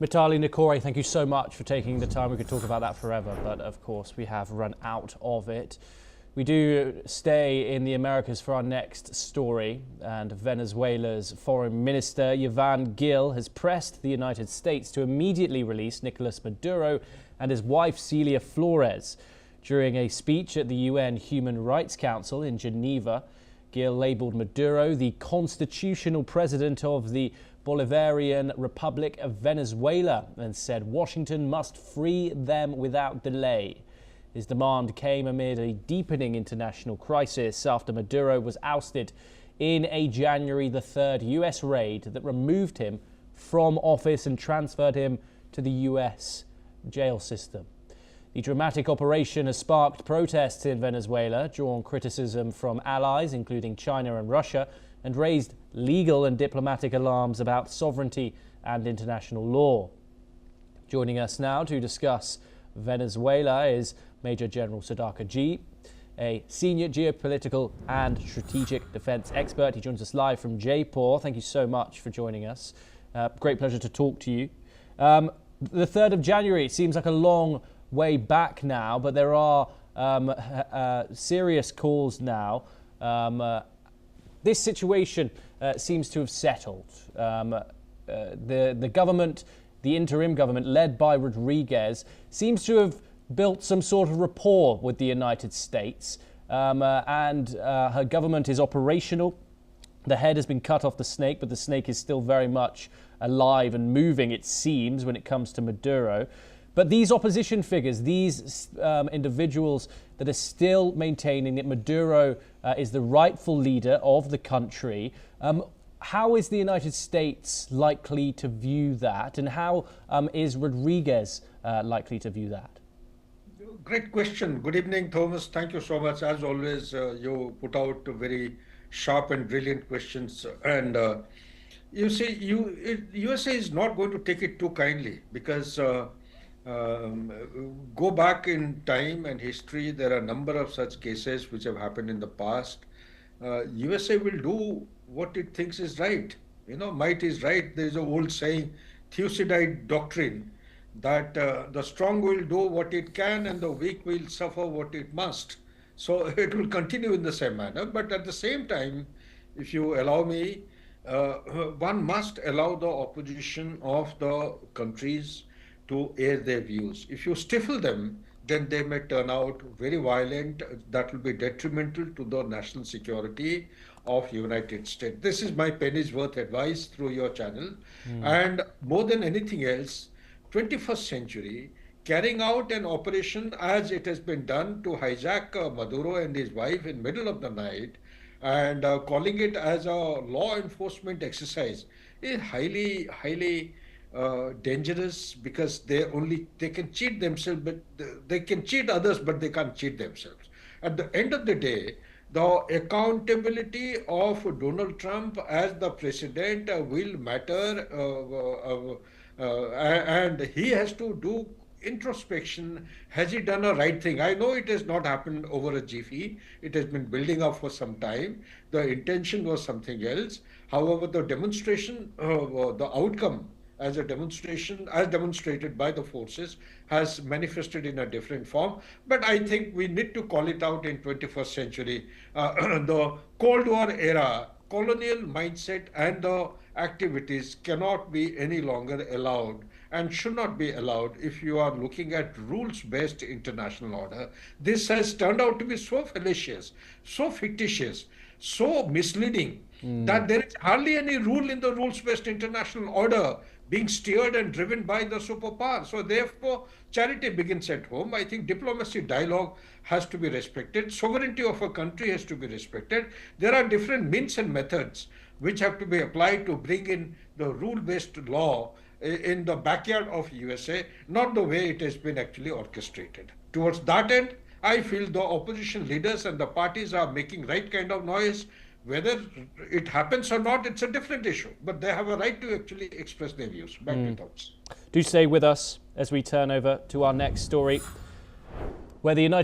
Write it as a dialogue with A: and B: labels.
A: Mitali Nikore, thank you so much for taking the time. We could talk about that forever, but of course we have run out of it. We do stay in the Americas for our next story, and Venezuela's Foreign Minister Yván Gil has pressed the United States to immediately release Nicolás Maduro and his wife Celia Flores. During a speech at the UN Human Rights Council in Geneva, Gil labelled Maduro the constitutional president of the Bolivarian Republic of Venezuela and said Washington must free them without delay. His demand came amid a deepening international crisis after Maduro was ousted in a January the 3rd US raid that removed him from office and transferred him to the US jail system. The dramatic operation has sparked protests in Venezuela, drawn criticism from allies, including China and Russia, and raised legal and diplomatic alarms about sovereignty and international law. Joining us now to discuss Venezuela is Major General Sadaka G, a senior geopolitical and strategic defense expert. He joins us live from Jaipur. Thank you so much for joining us. Great pleasure to talk to you. The 3rd of January seems like a long way back now, but there are serious calls now. This situation seems to have settled. The government, the interim government led by Rodriguez, seems to have built some sort of rapport with the United States, and her government is operational. The head has been cut off the snake, but the snake is still very much alive and moving, it seems, when it comes to Maduro. But these opposition figures, these individuals that are still maintaining that Maduro is the rightful leader of the country, how is the United States likely to view that, and how is Rodriguez likely to view that?
B: Great question. Good evening, Thomas. Thank you so much. As always, you put out very sharp and brilliant questions. And you see, USA is not going to take it too kindly because go back in time and history, there are a number of such cases which have happened in the past. USA will do what it thinks is right. You know, might is right. There is an old saying, Thucydide doctrine, that the strong will do what it can and the weak will suffer what it must. So it will continue in the same manner. But at the same time, if you allow me, one must allow the opposition of the countries to air their views. If you stifle them, then they may turn out very violent. That will be detrimental to the national security of United States. This is my penny's worth advice through your channel. And more than anything else, 21st century, carrying out an operation as it has been done to hijack Maduro and his wife in middle of the night and calling it as a law enforcement exercise is highly dangerous, because they can cheat themselves, but they can cheat others, but they can't cheat themselves. At the end of the day, the accountability of Donald Trump as the president will matter, and he has to do introspection. Has he done a right thing? I know it has not happened over a jiffy. It has been building up for some time. The intention was something else. However, the demonstration, the outcome as a demonstration, as demonstrated by the forces, has manifested in a different form. But I think we need to call it out in 21st century. The Cold War era, colonial mindset and the activities cannot be any longer allowed and should not be allowed if you are looking at rules-based international order. This has turned out to be so fallacious, so fictitious, so misleading that there is hardly any rule in the rules-based international order being steered and driven by the superpower. So therefore, charity begins at home. I think diplomacy dialogue has to be respected. Sovereignty of a country has to be respected. There are different means and methods which have to be applied to bring in the rule-based law in the backyard of USA, not the way it has been actually orchestrated. Towards that end, I feel the opposition leaders and the parties are making right kind of noise. Whether it happens or not, it's a different issue. But they have a right to actually express their views. Back to thoughts.
A: Do stay with us as we turn over to our next story, where the United